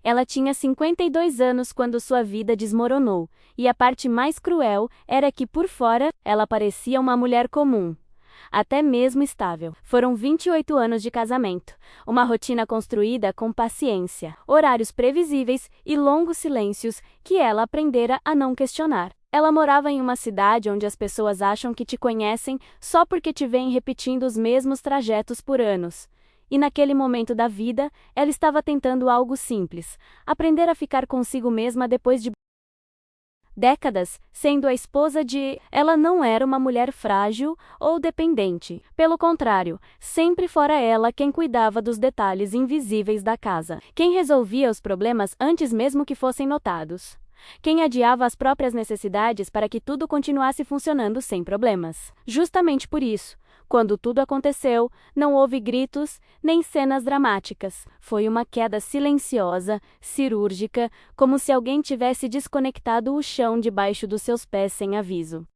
Ela tinha 52 anos quando sua vida desmoronou, e a parte mais cruel era que, por fora, ela parecia uma mulher comum. Até mesmo estável. Foram 28 anos de casamento, uma rotina construída com paciência, horários previsíveis e longos silêncios que ela aprendera a não questionar. Ela morava em uma cidade onde as pessoas acham que te conhecem só porque te veem repetindo os mesmos trajetos por anos. E naquele momento da vida, ela estava tentando algo simples: aprender a ficar consigo mesma depois de décadas, sendo a esposa de... Ela não era uma mulher frágil ou dependente. Pelo contrário, sempre fora ela quem cuidava dos detalhes invisíveis da casa. Quem resolvia os problemas antes mesmo que fossem notados. Quem adiava as próprias necessidades para que tudo continuasse funcionando sem problemas. Justamente por isso, quando tudo aconteceu, não houve gritos, nem cenas dramáticas. Foi uma queda silenciosa, cirúrgica, como se alguém tivesse desconectado o chão debaixo dos seus pés sem aviso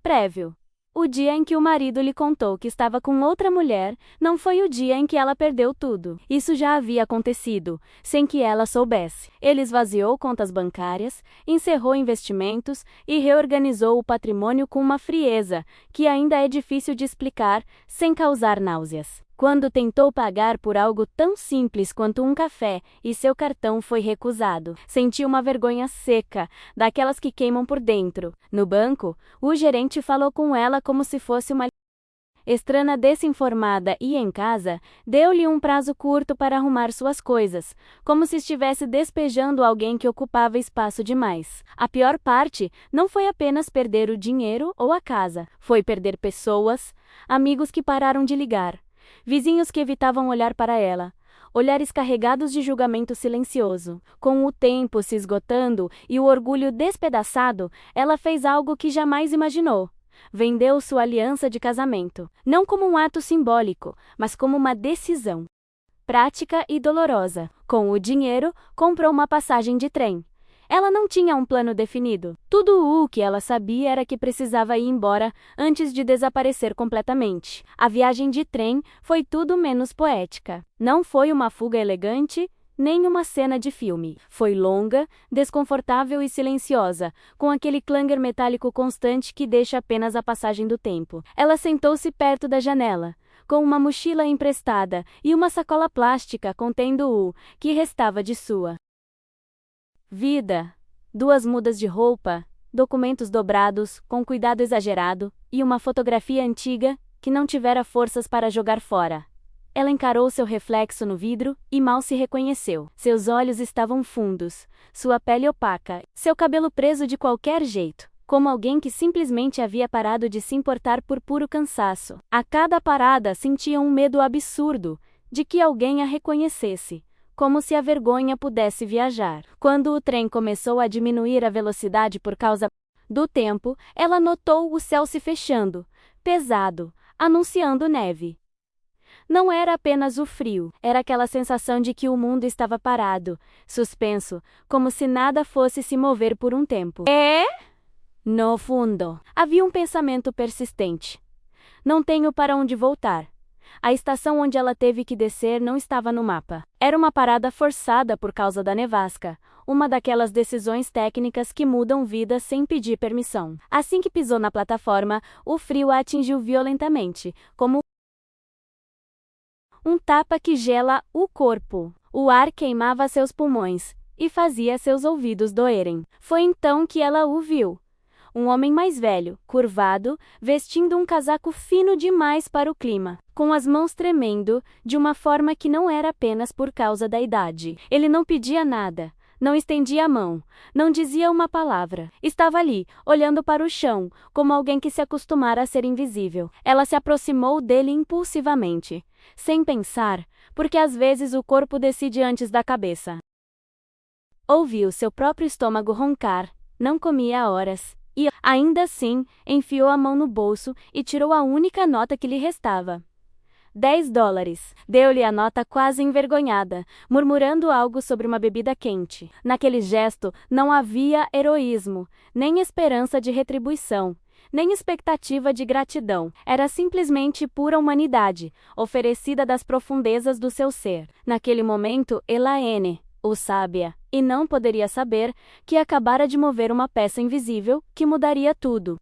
prévio. O dia em que o marido lhe contou que estava com outra mulher, não foi o dia em que ela perdeu tudo. Isso já havia acontecido, sem que ela soubesse. Ele esvaziou contas bancárias, encerrou investimentos e reorganizou o patrimônio com uma frieza, que ainda é difícil de explicar, sem causar náuseas. Quando tentou pagar por algo tão simples quanto um café e seu cartão foi recusado, sentiu uma vergonha seca, daquelas que queimam por dentro. No banco, o gerente falou com ela como se fosse uma estranha desinformada e, em casa, deu-lhe um prazo curto para arrumar suas coisas, como se estivesse despejando alguém que ocupava espaço demais. A pior parte não foi apenas perder o dinheiro ou a casa, foi perder pessoas, amigos que pararam de ligar. Vizinhos que evitavam olhar para ela, olhares carregados de julgamento silencioso. Com o tempo se esgotando e o orgulho despedaçado, ela fez algo que jamais imaginou. Vendeu sua aliança de casamento, não como um ato simbólico, mas como uma decisão prática e dolorosa. Com o dinheiro, comprou uma passagem de trem. Ela não tinha um plano definido. Tudo o que ela sabia era que precisava ir embora antes de desaparecer completamente. A viagem de trem foi tudo menos poética. Não foi uma fuga elegante, nem uma cena de filme. Foi longa, desconfortável e silenciosa, com aquele clanger metálico constante que deixa apenas a passagem do tempo. Ela sentou-se perto da janela, com uma mochila emprestada e uma sacola plástica contendo o que restava de sua vida. 2 mudas de roupa, documentos dobrados, com cuidado exagerado, e uma fotografia antiga, que não tivera forças para jogar fora. Ela encarou seu reflexo no vidro, e mal se reconheceu. Seus olhos estavam fundos, sua pele opaca, seu cabelo preso de qualquer jeito, como alguém que simplesmente havia parado de se importar por puro cansaço. A cada parada sentia um medo absurdo, de que alguém a reconhecesse. Como se a vergonha pudesse viajar. Quando o trem começou a diminuir a velocidade por causa do tempo, ela notou o céu se fechando, pesado, anunciando neve. Não era apenas o frio, era aquela sensação de que o mundo estava parado, suspenso, como se nada fosse se mover por um tempo. No fundo, havia um pensamento persistente. Não tenho para onde voltar. A estação onde ela teve que descer não estava no mapa. Era uma parada forçada por causa da nevasca, uma daquelas decisões técnicas que mudam vidas sem pedir permissão. Assim que pisou na plataforma, o frio a atingiu violentamente, como um tapa que gela o corpo. O ar queimava seus pulmões e fazia seus ouvidos doerem. Foi então que ela o viu. Um homem mais velho, curvado, vestindo um casaco fino demais para o clima, com as mãos tremendo, de uma forma que não era apenas por causa da idade. Ele não pedia nada, não estendia a mão, não dizia uma palavra. Estava ali, olhando para o chão, como alguém que se acostumara a ser invisível. Ela se aproximou dele impulsivamente, sem pensar, porque às vezes o corpo decide antes da cabeça. Ouviu seu próprio estômago roncar, não comia há horas. E, ainda assim, enfiou a mão no bolso e tirou a única nota que lhe restava. $10. Deu-lhe a nota quase envergonhada, murmurando algo sobre uma bebida quente. Naquele gesto não havia heroísmo, nem esperança de retribuição. nem expectativa de gratidão. Era simplesmente pura humanidade, oferecida das profundezas do seu ser. Naquele momento, Elaine, o sábia, e não poderia saber que acabara de mover uma peça invisível que mudaria tudo.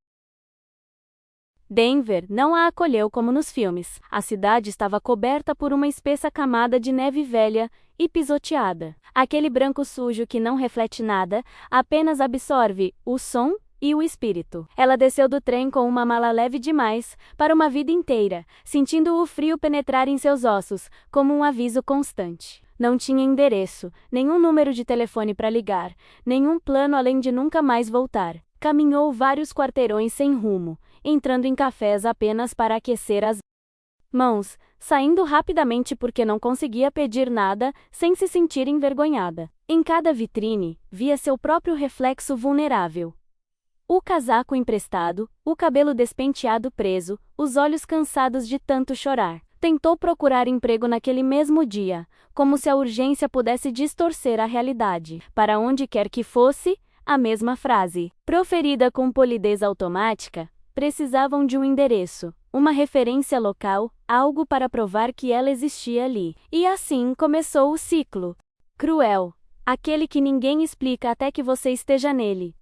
Denver não a acolheu como nos filmes. A cidade estava coberta por uma espessa camada de neve velha e pisoteada. Aquele branco sujo que não reflete nada, apenas absorve o som e o espírito. Ela desceu do trem com uma mala leve demais para uma vida inteira, sentindo o frio penetrar em seus ossos, como um aviso constante. Não tinha endereço, nenhum número de telefone para ligar, nenhum plano além de nunca mais voltar. Caminhou vários quarteirões sem rumo, entrando em cafés apenas para aquecer as mãos, saindo rapidamente porque não conseguia pedir nada sem se sentir envergonhada. Em cada vitrine, via seu próprio reflexo vulnerável. O casaco emprestado, o cabelo despenteado preso, os olhos cansados de tanto chorar. Tentou procurar emprego naquele mesmo dia, como se a urgência pudesse distorcer a realidade. Para onde quer que fosse, a mesma frase, proferida com polidez automática, precisavam de um endereço, uma referência local, algo para provar que ela existia ali. E assim começou o ciclo. Cruel. Aquele que ninguém explica até que você esteja nele.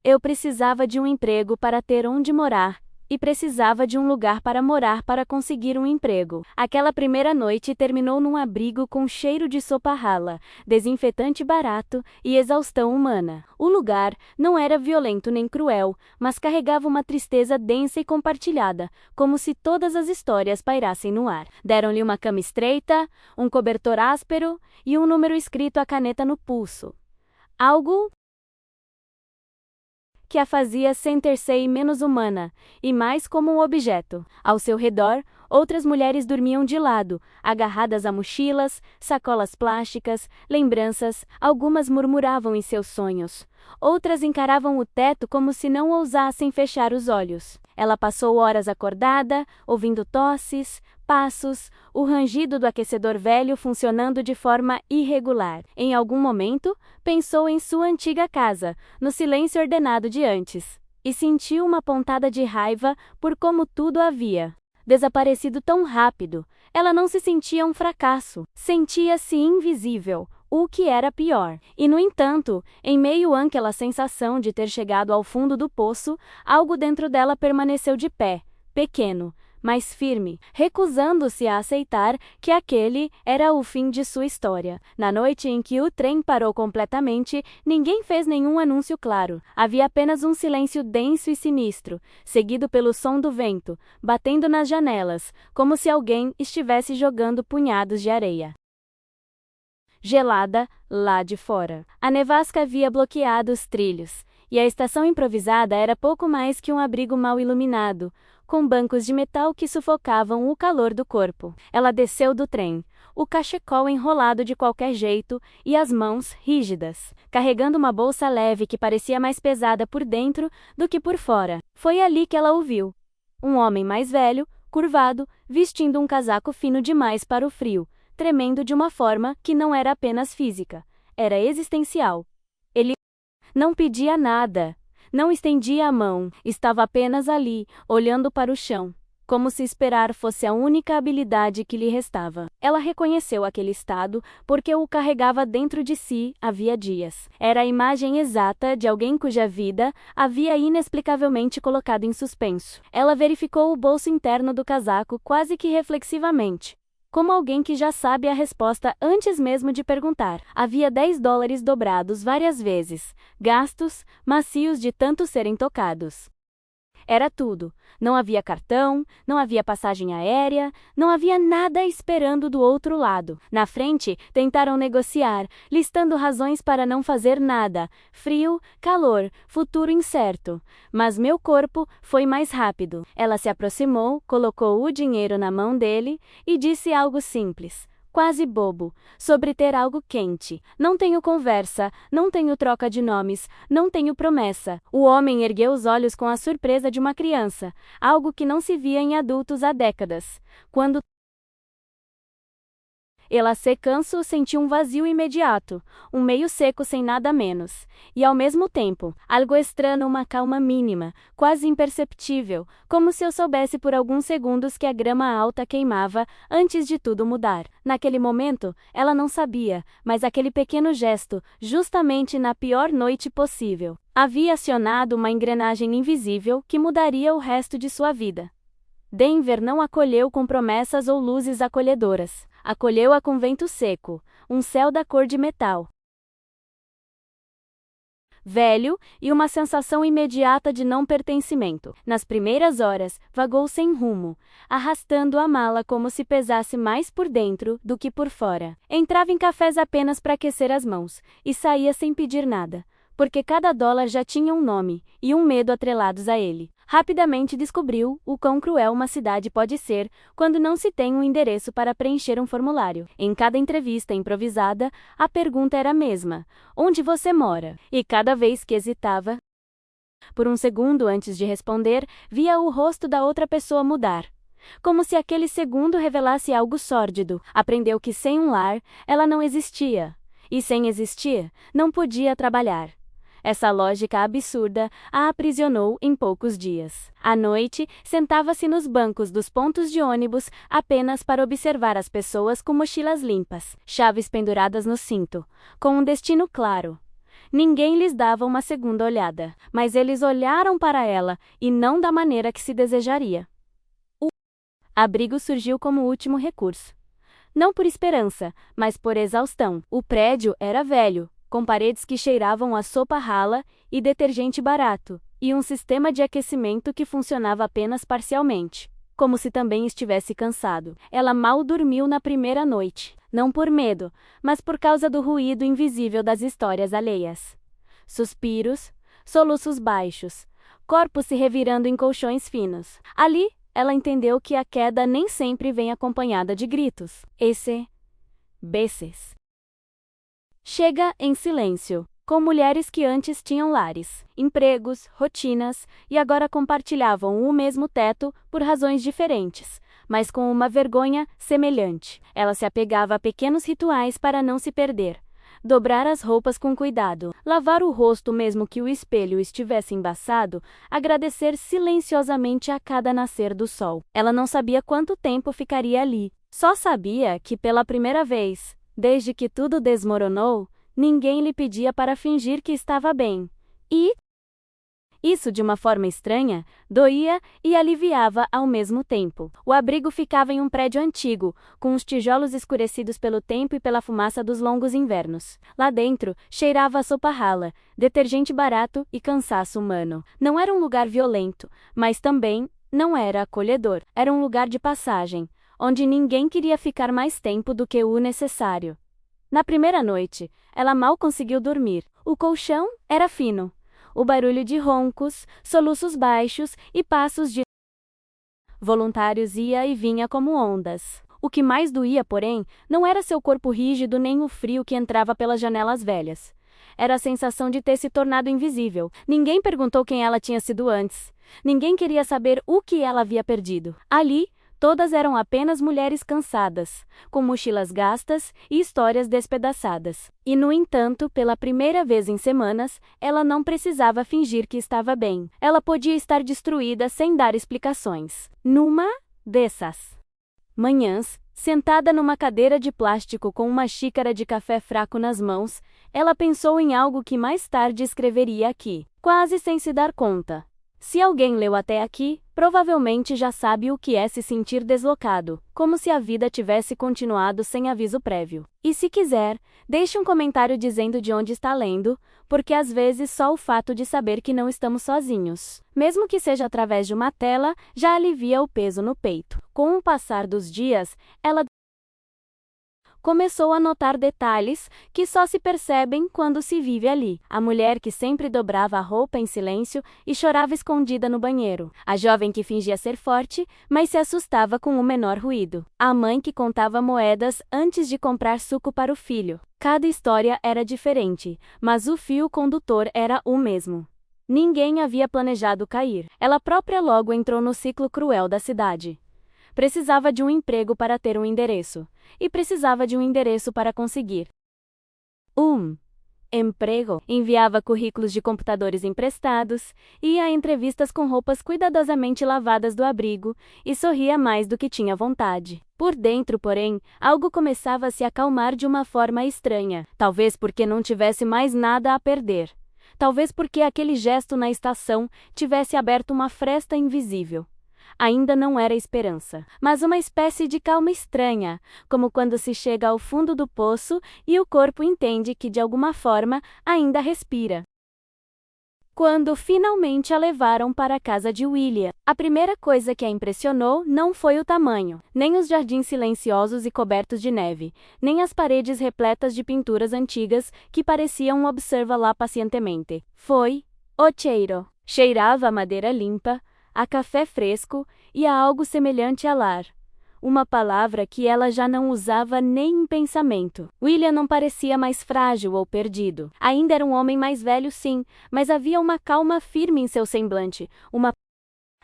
Eu precisava de um emprego para ter onde morar, e precisava de um lugar para morar para conseguir um emprego. Aquela primeira noite terminou num abrigo com cheiro de sopa rala, desinfetante barato e exaustão humana. O lugar não era violento nem cruel, mas carregava uma tristeza densa e compartilhada, como se todas as histórias pairassem no ar. Deram-lhe uma cama estreita, um cobertor áspero e um número escrito à caneta no pulso. Algo que a fazia sentir-se menos humana, e mais como um objeto. Ao seu redor, outras mulheres dormiam de lado, agarradas a mochilas, sacolas plásticas, lembranças, algumas murmuravam em seus sonhos. Outras encaravam o teto como se não ousassem fechar os olhos. Ela passou horas acordada, ouvindo tosses, passos, o rangido do aquecedor velho funcionando de forma irregular. Em algum momento, pensou em sua antiga casa, no silêncio ordenado de antes, e sentiu uma pontada de raiva por como tudo havia desaparecido tão rápido. Ela não se sentia um fracasso, sentia-se invisível, o que era pior. E, no entanto, em meio àquela sensação de ter chegado ao fundo do poço, algo dentro dela permaneceu de pé, pequeno, mas firme, recusando-se a aceitar que aquele era o fim de sua história. Na noite em que o trem parou completamente, ninguém fez nenhum anúncio claro. Havia apenas um silêncio denso e sinistro, seguido pelo som do vento, batendo nas janelas, como se alguém estivesse jogando punhados de areia gelada lá de fora. A nevasca havia bloqueado os trilhos, e a estação improvisada era pouco mais que um abrigo mal iluminado, com bancos de metal que sufocavam o calor do corpo. Ela desceu do trem, o cachecol enrolado de qualquer jeito e as mãos rígidas, carregando uma bolsa leve que parecia mais pesada por dentro do que por fora. Foi ali que ela ouviu um homem mais velho, curvado, vestindo um casaco fino demais para o frio, tremendo de uma forma que não era apenas física, era existencial. Ele não pedia nada, não estendia a mão, estava apenas ali, olhando para o chão, como se esperar fosse a única habilidade que lhe restava. Ela reconheceu aquele estado porque o carregava dentro de si havia dias. Era a imagem exata de alguém cuja vida havia inexplicavelmente colocado em suspenso. Ela verificou o bolso interno do casaco quase que reflexivamente, como alguém que já sabe a resposta antes mesmo de perguntar. Havia $10 dobrados várias vezes, gastos, macios de tanto serem tocados. Era tudo. Não havia cartão, não havia passagem aérea, não havia nada esperando do outro lado. Na frente, tentaram negociar, listando razões para não fazer nada. Frio, calor, futuro incerto. Mas meu corpo foi mais rápido. Ela se aproximou, colocou o dinheiro na mão dele e disse algo simples, quase bobo, sobre ter algo quente. Não tenho conversa, não tenho troca de nomes, não tenho promessa. O homem ergueu os olhos com a surpresa de uma criança, algo que não se via em adultos há décadas. Quando Ela se cansou, sentiu um vazio imediato, um meio seco sem nada menos. E ao mesmo tempo, algo estranho, uma calma mínima, quase imperceptível, como se eu soubesse por alguns segundos que a grama alta queimava antes de tudo mudar. Naquele momento, ela não sabia, mas aquele pequeno gesto, justamente na pior noite possível, havia acionado uma engrenagem invisível que mudaria o resto de sua vida. Denver não acolheu com promessas ou luzes acolhedoras. Acolheu-a com vento seco, um céu da cor de metal velho e uma sensação imediata de não pertencimento. Nas primeiras horas, vagou sem rumo, arrastando a mala como se pesasse mais por dentro do que por fora. Entrava em cafés apenas para aquecer as mãos, e saía sem pedir nada, porque cada dólar já tinha um nome e um medo atrelados a ele. Rapidamente descobriu o quão cruel uma cidade pode ser quando não se tem um endereço para preencher um formulário. Em cada entrevista improvisada, a pergunta era a mesma: onde você mora? E cada vez que hesitava, por um segundo antes de responder, via o rosto da outra pessoa mudar. Como se aquele segundo revelasse algo sórdido. Aprendeu que sem um lar, ela não existia. E sem existir, não podia trabalhar. Essa lógica absurda a aprisionou em poucos dias. À noite, sentava-se nos bancos dos pontos de ônibus apenas para observar as pessoas com mochilas limpas, chaves penduradas no cinto, com um destino claro. Ninguém lhes dava uma segunda olhada, mas eles olharam para ela, e não da maneira que se desejaria. O abrigo surgiu como último recurso. Não por esperança, mas por exaustão. O prédio era velho, com paredes que cheiravam a sopa rala e detergente barato, e um sistema de aquecimento que funcionava apenas parcialmente, como se também estivesse cansado. Ela mal dormiu na primeira noite, não por medo, mas por causa do ruído invisível das histórias alheias. Suspiros, soluços baixos, corpos se revirando em colchões finos. Ali, ela entendeu que a queda nem sempre vem acompanhada de gritos. Beces. Chega em silêncio, com mulheres que antes tinham lares, empregos, rotinas, e agora compartilhavam o mesmo teto por razões diferentes, mas com uma vergonha semelhante. Ela se apegava a pequenos rituais para não se perder. Dobrar as roupas com cuidado, lavar o rosto mesmo que o espelho estivesse embaçado, agradecer silenciosamente a cada nascer do sol. Ela não sabia quanto tempo ficaria ali, só sabia que pela primeira vez, desde que tudo desmoronou, ninguém lhe pedia para fingir que estava bem. E isso, de uma forma estranha, doía e aliviava ao mesmo tempo. O abrigo ficava em um prédio antigo, com os tijolos escurecidos pelo tempo e pela fumaça dos longos invernos. Lá dentro, cheirava a sopa rala, detergente barato e cansaço humano. Não era um lugar violento, mas também não era acolhedor. Era um lugar de passagem, onde ninguém queria ficar mais tempo do que o necessário. Na primeira noite, ela mal conseguiu dormir. O colchão era fino. O barulho de roncos, soluços baixos e passos de voluntários ia e vinha como ondas. O que mais doía, porém, não era seu corpo rígido nem o frio que entrava pelas janelas velhas. Era a sensação de ter se tornado invisível. Ninguém perguntou quem ela tinha sido antes. Ninguém queria saber o que ela havia perdido. Ali, todas eram apenas mulheres cansadas, com mochilas gastas e histórias despedaçadas. E, no entanto, pela primeira vez em semanas, ela não precisava fingir que estava bem. Ela podia estar destruída sem dar explicações. Numa dessas manhãs, sentada numa cadeira de plástico com uma xícara de café fraco nas mãos, ela pensou em algo que mais tarde escreveria aqui, quase sem se dar conta. Se alguém leu até aqui, provavelmente já sabe o que é se sentir deslocado, como se a vida tivesse continuado sem aviso prévio. E se quiser, deixe um comentário dizendo de onde está lendo, porque às vezes só o fato de saber que não estamos sozinhos, mesmo que seja através de uma tela, já alivia o peso no peito. Com o passar dos dias, ela começou a notar detalhes que só se percebem quando se vive ali. A mulher que sempre dobrava a roupa em silêncio e chorava escondida no banheiro. A jovem que fingia ser forte, mas se assustava com o menor ruído. A mãe que contava moedas antes de comprar suco para o filho. Cada história era diferente, mas o fio condutor era o mesmo. Ninguém havia planejado cair. Ela própria logo entrou no ciclo cruel da cidade. Precisava de um emprego para ter um endereço. E precisava de um endereço para conseguir emprego. Enviava currículos de computadores emprestados, ia a entrevistas com roupas cuidadosamente lavadas do abrigo e sorria mais do que tinha vontade. Por dentro, porém, algo começava a se acalmar de uma forma estranha. Talvez porque não tivesse mais nada a perder. Talvez porque aquele gesto na estação tivesse aberto uma fresta invisível. Ainda não era esperança, mas uma espécie de calma estranha, como quando se chega ao fundo do poço e o corpo entende que de alguma forma ainda respira. Quando finalmente a levaram para a casa de William, a primeira coisa que a impressionou não foi o tamanho, nem os jardins silenciosos e cobertos de neve, nem as paredes repletas de pinturas antigas que pareciam observar lá pacientemente. Foi o cheiro. Cheirava a madeira limpa, a café fresco e a algo semelhante a lar. Uma palavra que ela já não usava nem em pensamento. William não parecia mais frágil ou perdido. Ainda era um homem mais velho, sim, mas havia uma calma firme em seu semblante, uma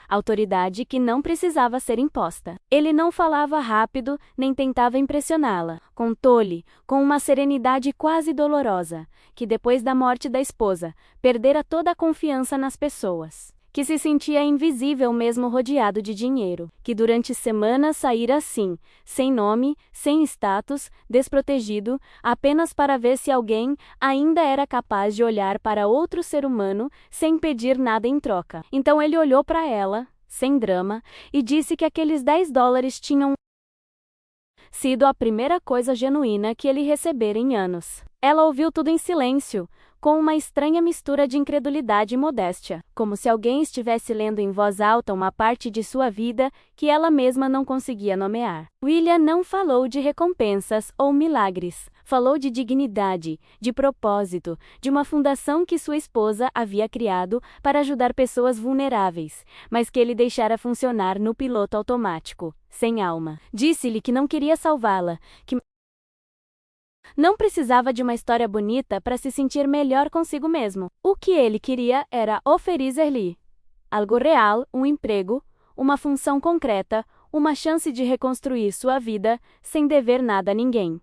autoridade que não precisava ser imposta. Ele não falava rápido, nem tentava impressioná-la. Contou-lhe, com uma serenidade quase dolorosa, que depois da morte da esposa, perdera toda a confiança nas pessoas. Que se sentia invisível mesmo rodeado de dinheiro, que durante semanas saíra assim, sem nome, sem status, desprotegido, apenas para ver se alguém ainda era capaz de olhar para outro ser humano sem pedir nada em troca. Então ele olhou para ela, sem drama, e disse que aqueles $10 tinham sido a primeira coisa genuína que ele recebera em anos. Ela ouviu tudo em silêncio, com uma estranha mistura de incredulidade e modéstia, como se alguém estivesse lendo em voz alta uma parte de sua vida que ela mesma não conseguia nomear. William não falou de recompensas ou milagres. Falou de dignidade, de propósito, de uma fundação que sua esposa havia criado para ajudar pessoas vulneráveis, mas que ele deixara funcionar no piloto automático, sem alma. Disse-lhe que não queria salvá-la, que não precisava de uma história bonita para se sentir melhor consigo mesmo. O que ele queria era oferecer-lhe algo real, um emprego, uma função concreta, uma chance de reconstruir sua vida sem dever nada a ninguém.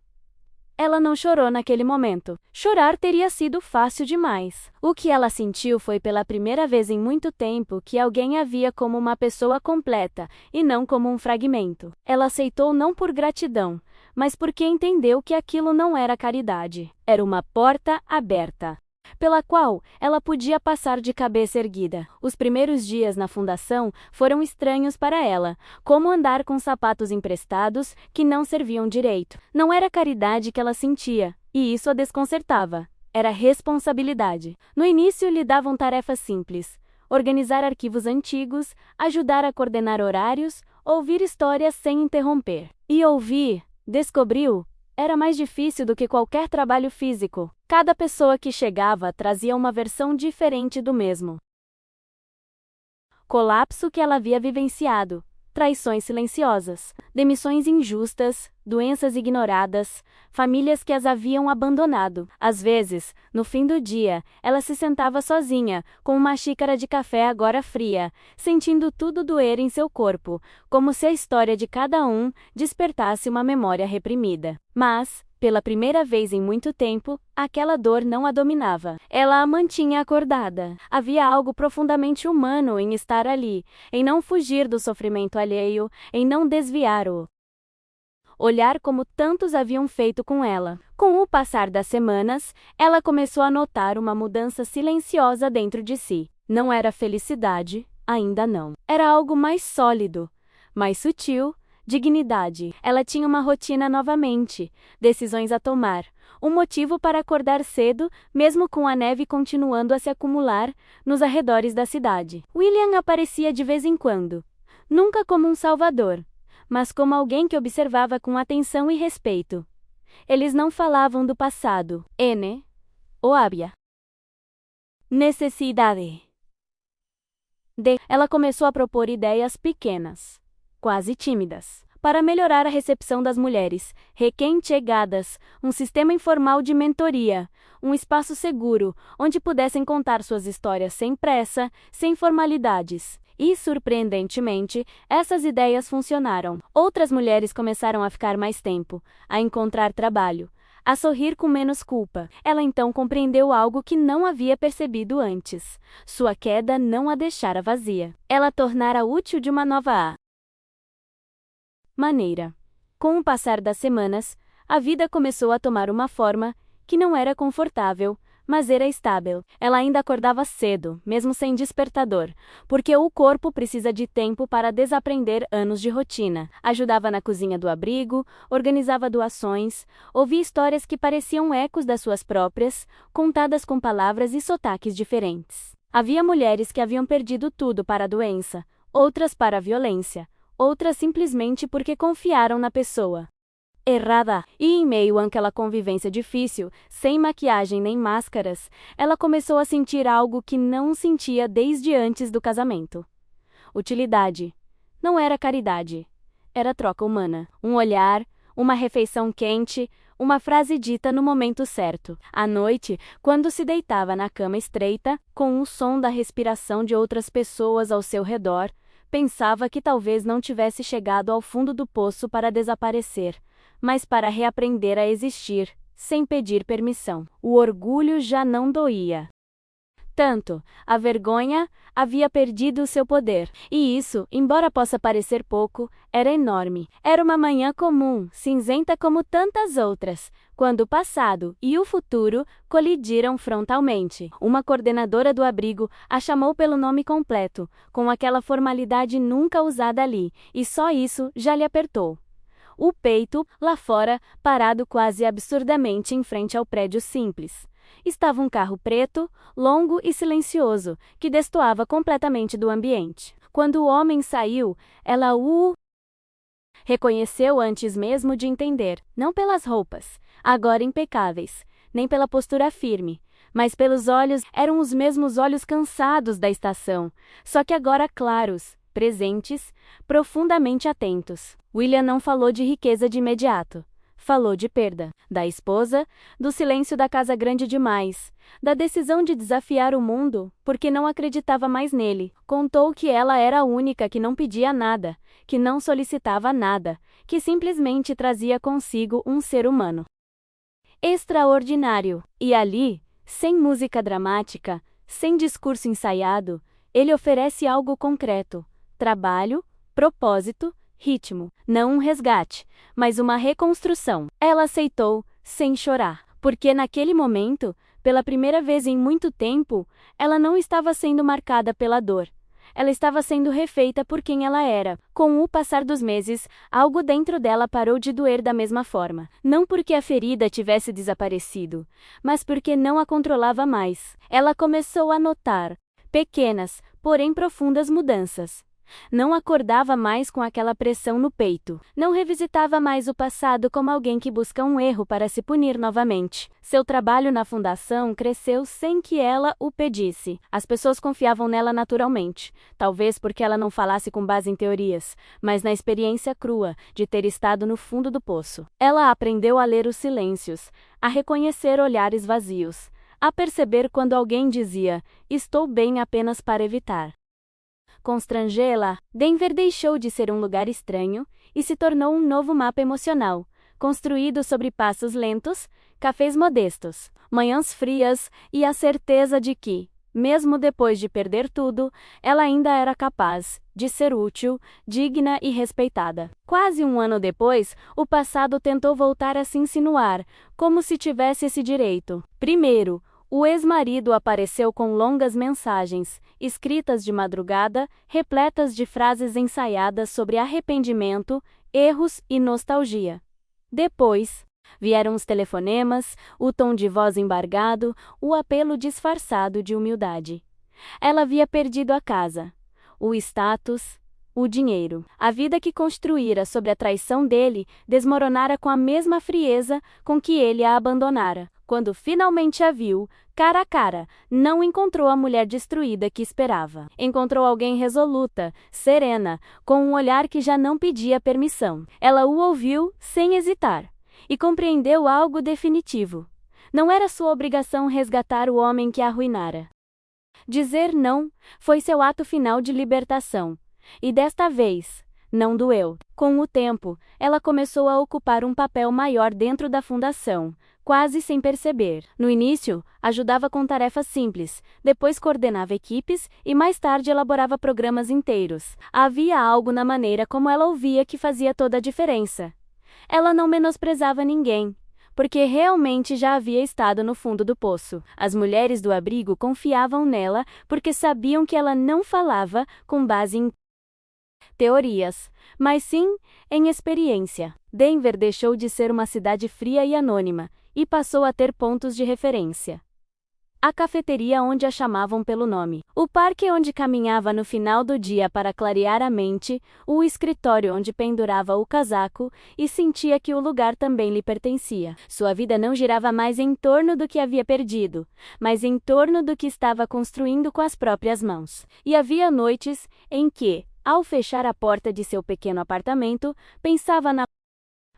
Ela não chorou naquele momento. Chorar teria sido fácil demais. O que ela sentiu foi pela primeira vez em muito tempo que alguém a via como uma pessoa completa e não como um fragmento. Ela aceitou não por gratidão, mas porque entendeu que aquilo não era caridade. Era uma porta aberta, pela qual ela podia passar de cabeça erguida. Os primeiros dias na fundação foram estranhos para ela, como andar com sapatos emprestados que não serviam direito. Não era caridade que ela sentia, e isso a desconcertava. Era responsabilidade. No início lhe davam tarefas simples: organizar arquivos antigos, ajudar a coordenar horários, ouvir histórias sem interromper. E ouvir, descobriu, era mais difícil do que qualquer trabalho físico. Cada pessoa que chegava trazia uma versão diferente do mesmo colapso que ela havia vivenciado, traições silenciosas, demissões injustas, doenças ignoradas, famílias que as haviam abandonado. Às vezes, no fim do dia, ela se sentava sozinha, com uma xícara de café agora fria, sentindo tudo doer em seu corpo, como se a história de cada um despertasse uma memória reprimida. Mas, pela primeira vez em muito tempo, aquela dor não a dominava. Ela a mantinha acordada. Havia algo profundamente humano em estar ali, em não fugir do sofrimento alheio, em não desviar o olhar como tantos haviam feito com ela. Com o passar das semanas, ela começou a notar uma mudança silenciosa dentro de si. Não era felicidade, ainda não. Era algo mais sólido, mais sutil, dignidade. Ela tinha uma rotina novamente, decisões a tomar, um motivo para acordar cedo, mesmo com a neve continuando a se acumular nos arredores da cidade. William aparecia de vez em quando, nunca como um salvador, mas como alguém que observava com atenção e respeito. Eles não falavam do passado. Ou havia necessidade de. Ela começou a propor ideias pequenas, quase tímidas, para melhorar a recepção das mulheres recém-chegadas, um sistema informal de mentoria, um espaço seguro, onde pudessem contar suas histórias sem pressa, sem formalidades. E, surpreendentemente, essas ideias funcionaram. Outras mulheres começaram a ficar mais tempo, a encontrar trabalho, a sorrir com menos culpa. Ela então compreendeu algo que não havia percebido antes. Sua queda não a deixara vazia. Ela tornara útil de uma nova maneira. Com o passar das semanas, a vida começou a tomar uma forma que não era confortável, mas era estável. Ela ainda acordava cedo, mesmo sem despertador, porque o corpo precisa de tempo para desaprender anos de rotina. Ajudava na cozinha do abrigo, organizava doações, ouvia histórias que pareciam ecos das suas próprias, contadas com palavras e sotaques diferentes. Havia mulheres que haviam perdido tudo para a doença, outras para a violência, outras simplesmente porque confiaram na pessoa errada. E em meio àquela convivência difícil, sem maquiagem nem máscaras, ela começou a sentir algo que não sentia desde antes do casamento. Utilidade. Não era caridade. Era troca humana. Um olhar, uma refeição quente, uma frase dita no momento certo. À noite, quando se deitava na cama estreita, com o som da respiração de outras pessoas ao seu redor, pensava que talvez não tivesse chegado ao fundo do poço para desaparecer, mas para reaprender a existir, sem pedir permissão. O orgulho já não doía tanto, a vergonha havia perdido seu poder. E isso, embora possa parecer pouco, era enorme. Era uma manhã comum, cinzenta como tantas outras, quando o passado e o futuro colidiram frontalmente. Uma coordenadora do abrigo a chamou pelo nome completo, com aquela formalidade nunca usada ali, e só isso já lhe apertou o peito. Lá fora, parado quase absurdamente em frente ao prédio simples, estava um carro preto, longo e silencioso, que destoava completamente do ambiente. Quando o homem saiu, ela o reconheceu antes mesmo de entender, não pelas roupas, agora impecáveis, nem pela postura firme, mas pelos olhos. Eram os mesmos olhos cansados da estação, só que agora claros, presentes, profundamente atentos. William não falou de riqueza de imediato. Falou de perda, da esposa, do silêncio da casa grande demais, da decisão de desafiar o mundo, porque não acreditava mais nele. Contou que ela era a única que não pedia nada, que não solicitava nada, que simplesmente trazia consigo um ser humano extraordinário. E ali, sem música dramática, sem discurso ensaiado, ele oferece algo concreto: trabalho, propósito, ritmo. Não um resgate, mas uma reconstrução. Ela aceitou, sem chorar, porque naquele momento, pela primeira vez em muito tempo, ela não estava sendo marcada pela dor. Ela estava sendo refeita por quem ela era. Com o passar dos meses, algo dentro dela parou de doer da mesma forma. Não porque a ferida tivesse desaparecido, mas porque não a controlava mais. Ela começou a notar pequenas, porém profundas mudanças. Não acordava mais com aquela pressão no peito. Não revisitava mais o passado como alguém que busca um erro para se punir novamente. Seu trabalho na fundação cresceu sem que ela o pedisse. As pessoas confiavam nela naturalmente, talvez porque ela não falasse com base em teorias, mas na experiência crua de ter estado no fundo do poço. Ela aprendeu a ler os silêncios, a reconhecer olhares vazios, a perceber quando alguém dizia: "Estou bem", apenas para evitar constrangê-la. Denver deixou de ser um lugar estranho e se tornou um novo mapa emocional, construído sobre passos lentos, cafés modestos, manhãs frias e a certeza de que, mesmo depois de perder tudo, ela ainda era capaz de ser útil, digna e respeitada. Quase um ano depois, o passado tentou voltar a se insinuar, como se tivesse esse direito. Primeiro, o ex-marido apareceu com longas mensagens, escritas de madrugada, repletas de frases ensaiadas sobre arrependimento, erros e nostalgia. Depois, vieram os telefonemas, o tom de voz embargado, o apelo disfarçado de humildade. Ela havia perdido a casa, o status, o dinheiro. A vida que construíra sobre a traição dele desmoronara com a mesma frieza com que ele a abandonara. Quando finalmente a viu, cara a cara, não encontrou a mulher destruída que esperava. Encontrou alguém resoluta, serena, com um olhar que já não pedia permissão. Ela o ouviu sem hesitar e compreendeu algo definitivo. Não era sua obrigação resgatar o homem que a arruinara. Dizer não foi seu ato final de libertação. E desta vez, não doeu. Com o tempo, ela começou a ocupar um papel maior dentro da fundação, quase sem perceber. No início, ajudava com tarefas simples, depois coordenava equipes e mais tarde elaborava programas inteiros. Havia algo na maneira como ela ouvia que fazia toda a diferença. Ela não menosprezava ninguém, porque realmente já havia estado no fundo do poço. As mulheres do abrigo confiavam nela porque sabiam que ela não falava com base em teorias, mas sim em experiência. Denver deixou de ser uma cidade fria e anônima, e passou a ter pontos de referência. A cafeteria onde a chamavam pelo nome, o parque onde caminhava no final do dia para clarear a mente, o escritório onde pendurava o casaco e sentia que o lugar também lhe pertencia. Sua vida não girava mais em torno do que havia perdido, mas em torno do que estava construindo com as próprias mãos. E havia noites em que, ao fechar a porta de seu pequeno apartamento, pensava na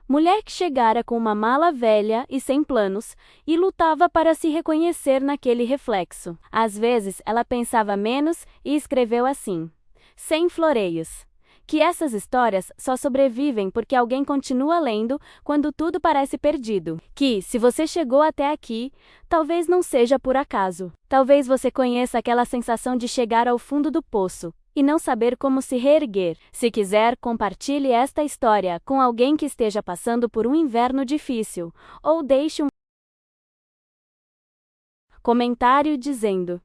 mulher que chegara com uma mala velha e sem planos, e lutava para se reconhecer naquele reflexo. Às vezes, ela pensava menos e escreveu assim, sem floreios, que essas histórias só sobrevivem porque alguém continua lendo quando tudo parece perdido. Que, se você chegou até aqui, talvez não seja por acaso. Talvez você conheça aquela sensação de chegar ao fundo do poço e não saber como se reerguer. Se quiser, compartilhe esta história com alguém que esteja passando por um inverno difícil, ou deixe um comentário dizendo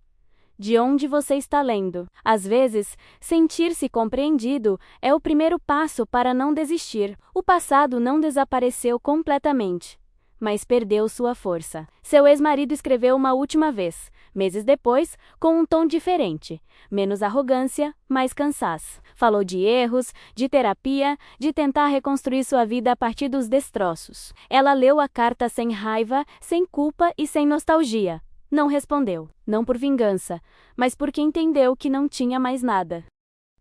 de onde você está lendo. Às vezes, sentir-se compreendido é o primeiro passo para não desistir. O passado não desapareceu completamente, mas perdeu sua força. Seu ex-marido escreveu uma última vez, meses depois, com um tom diferente. Menos arrogância, mais cansaço. Falou de erros, de terapia, de tentar reconstruir sua vida a partir dos destroços. Ela leu a carta sem raiva, sem culpa e sem nostalgia. Não respondeu, não por vingança, mas porque entendeu que não tinha mais nada.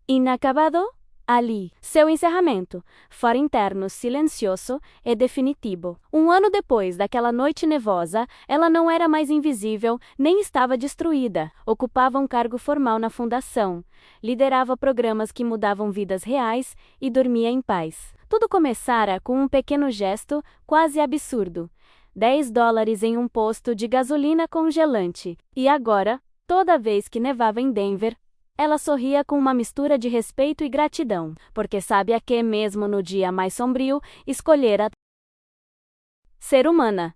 Inacabado? Ali, seu encerramento, fora interno, silencioso e definitivo. Um ano depois daquela noite nevosa, ela não era mais invisível, nem estava destruída. Ocupava um cargo formal na fundação, liderava programas que mudavam vidas reais e dormia em paz. Tudo começara com um pequeno gesto, quase absurdo. $10 em um posto de gasolina congelante. E agora, toda vez que nevava em Denver, ela sorria com uma mistura de respeito e gratidão, porque sabia que, mesmo no dia mais sombrio, escolhera ser humana.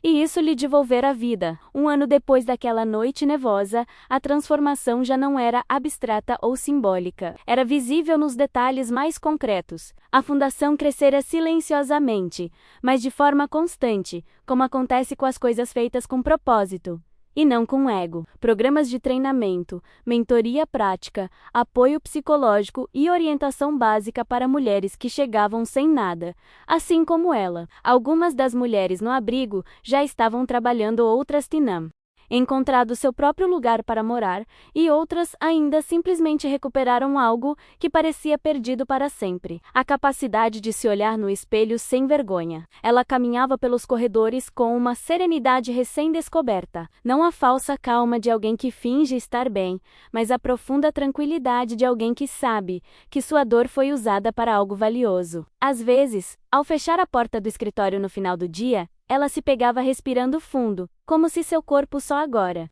E isso lhe devolvera a vida. Um ano depois daquela noite nevosa, a transformação já não era abstrata ou simbólica. Era visível nos detalhes mais concretos. A fundação crescera silenciosamente, mas de forma constante, como acontece com as coisas feitas com propósito e não com ego. Programas de treinamento, mentoria prática, apoio psicológico e orientação básica para mulheres que chegavam sem nada, assim como ela. Algumas das mulheres no abrigo já estavam trabalhando, outras tinham encontrado seu próprio lugar para morar, e outras ainda simplesmente recuperaram algo que parecia perdido para sempre: a capacidade de se olhar no espelho sem vergonha. Ela caminhava pelos corredores com uma serenidade recém-descoberta, não a falsa calma de alguém que finge estar bem, mas a profunda tranquilidade de alguém que sabe que sua dor foi usada para algo valioso. Às vezes, ao fechar a porta do escritório no final do dia, ela se pegava respirando fundo, como se seu corpo só agora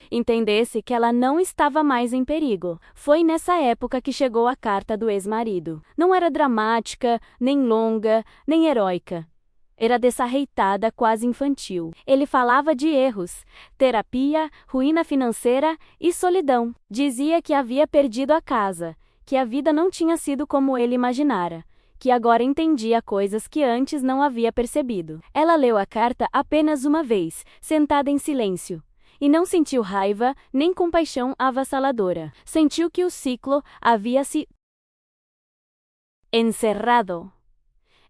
entendesse que ela não estava mais em perigo. Foi nessa época que chegou a carta do ex-marido. Não era dramática, nem longa, nem heróica. Era desarreitada, quase infantil. Ele falava de erros, terapia, ruína financeira e solidão. Dizia que havia perdido a casa, que a vida não tinha sido como ele imaginara, que agora entendia coisas que antes não havia percebido. Ela leu a carta apenas uma vez, sentada em silêncio, e não sentiu raiva nem compaixão avassaladora. Sentiu que o ciclo havia se encerrado.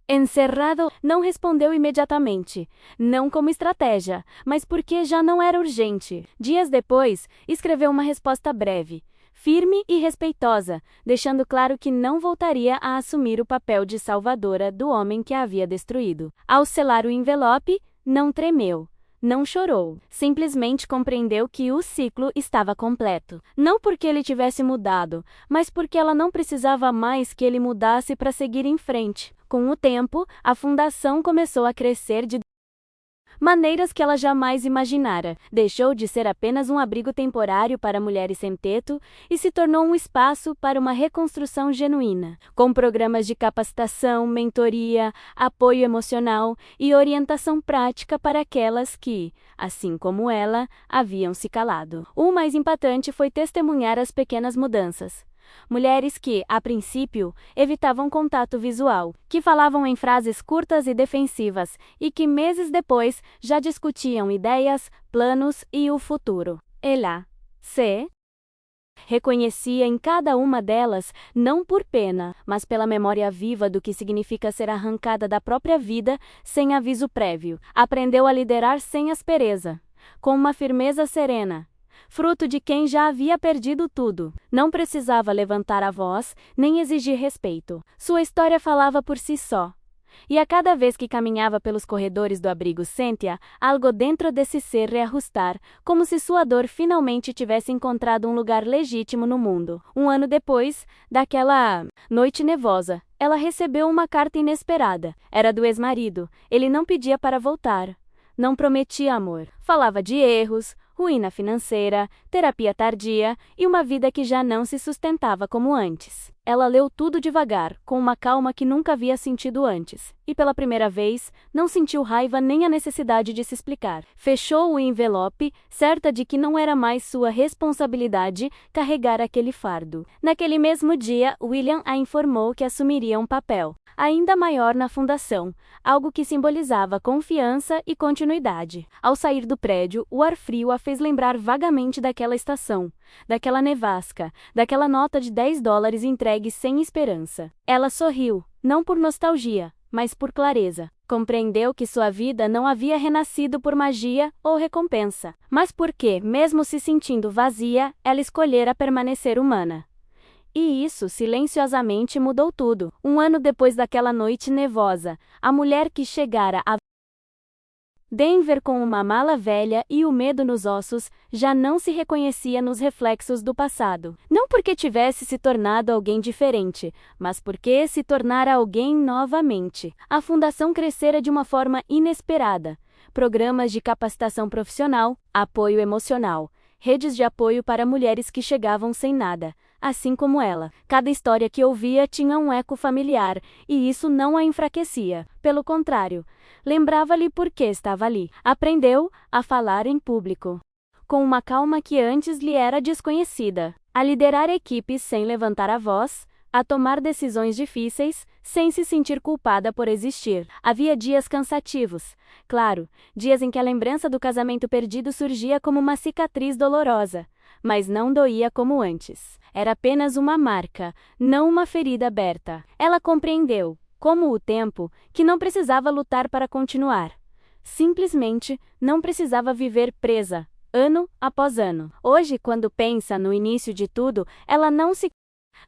Encerrado, não respondeu imediatamente, não como estratégia, mas porque já não era urgente. Dias depois, escreveu uma resposta breve, firme e respeitosa, deixando claro que não voltaria a assumir o papel de salvadora do homem que a havia destruído. Ao selar o envelope, não tremeu, Não chorou. Simplesmente compreendeu que o ciclo estava completo. Não porque ele tivesse mudado, mas porque ela não precisava mais que ele mudasse para seguir em frente. Com o tempo, a fundação começou a crescer de maneiras que ela jamais imaginara. Deixou de ser apenas um abrigo temporário para mulheres sem teto e se tornou um espaço para uma reconstrução genuína, com programas de capacitação, mentoria, apoio emocional e orientação prática para aquelas que, assim como ela, haviam se calado. O mais impactante foi testemunhar as pequenas mudanças. Mulheres que, a princípio, evitavam contato visual, que falavam em frases curtas e defensivas e que meses depois já discutiam ideias, planos e o futuro. Ela se reconhecia em cada uma delas, não por pena, mas pela memória viva do que significa ser arrancada da própria vida sem aviso prévio. Aprendeu a liderar sem aspereza, com uma firmeza serena, fruto de quem já havia perdido tudo. Não precisava levantar a voz, nem exigir respeito. Sua história falava por si só. E a cada vez que caminhava pelos corredores do abrigo Cynthia, algo dentro desse ser reajustar, como se sua dor finalmente tivesse encontrado um lugar legítimo no mundo. Um ano depois, daquela noite nevosa, ela recebeu uma carta inesperada. Era do ex-marido. Ele não pedia para voltar. Não prometia amor. Falava de erros, ruína financeira, terapia tardia e uma vida que já não se sustentava como antes. Ela leu tudo devagar, com uma calma que nunca havia sentido antes, e pela primeira vez, não sentiu raiva nem a necessidade de se explicar. Fechou o envelope, certa de que não era mais sua responsabilidade carregar aquele fardo. Naquele mesmo dia, William a informou que assumiria um papel ainda maior na fundação, algo que simbolizava confiança e continuidade. Ao sair do prédio, o ar frio a fez lembrar vagamente daquela estação, daquela nevasca, daquela nota de $10 entregue sem esperança. Ela sorriu, não por nostalgia, mas por clareza. Compreendeu que sua vida não havia renascido por magia ou recompensa, mas porque, mesmo se sentindo vazia, ela escolhera permanecer humana. E isso silenciosamente mudou tudo. Um ano depois daquela noite nevosa, a mulher que chegara a Denver com uma mala velha e o medo nos ossos, já não se reconhecia nos reflexos do passado. Não porque tivesse se tornado alguém diferente, mas porque se tornara alguém novamente. A fundação crescera de uma forma inesperada. Programas de capacitação profissional, apoio emocional, redes de apoio para mulheres que chegavam sem nada, assim como ela. Cada história que ouvia tinha um eco familiar, e isso não a enfraquecia. Pelo contrário, lembrava-lhe por que estava ali. Aprendeu a falar em público, com uma calma que antes lhe era desconhecida, a liderar equipes sem levantar a voz, a tomar decisões difíceis, sem se sentir culpada por existir. Havia dias cansativos, claro, dias em que a lembrança do casamento perdido surgia como uma cicatriz dolorosa, mas não doía como antes. Era apenas uma marca, não uma ferida aberta. Ela compreendeu, como o tempo, que não precisava lutar para continuar. Simplesmente não precisava viver presa, ano após ano. Hoje, quando pensa no início de tudo, ela não se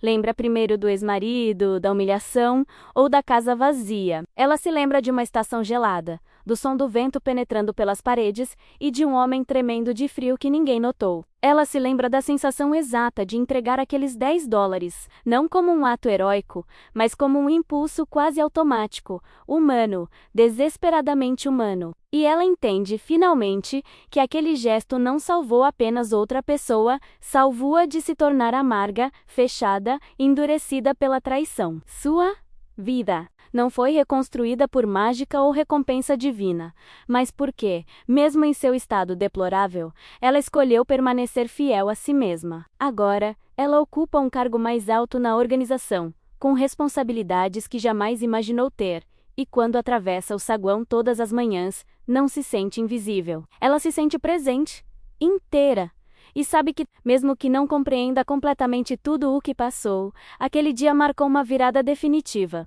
lembra primeiro do ex-marido, da humilhação ou da casa vazia. Ela se lembra de uma estação gelada, do som do vento penetrando pelas paredes e de um homem tremendo de frio que ninguém notou. Ela se lembra da sensação exata de entregar aqueles $10, não como um ato heróico, mas como um impulso quase automático, humano, desesperadamente humano. E ela entende, finalmente, que aquele gesto não salvou apenas outra pessoa, salvou-a de se tornar amarga, fechada, endurecida pela traição. Sua vida não foi reconstruída por mágica ou recompensa divina, mas porque, mesmo em seu estado deplorável, ela escolheu permanecer fiel a si mesma. Agora, ela ocupa um cargo mais alto na organização, com responsabilidades que jamais imaginou ter, e quando atravessa o saguão todas as manhãs, não se sente invisível. Ela se sente presente, inteira. E sabe que, mesmo que não compreenda completamente tudo o que passou, aquele dia marcou uma virada definitiva.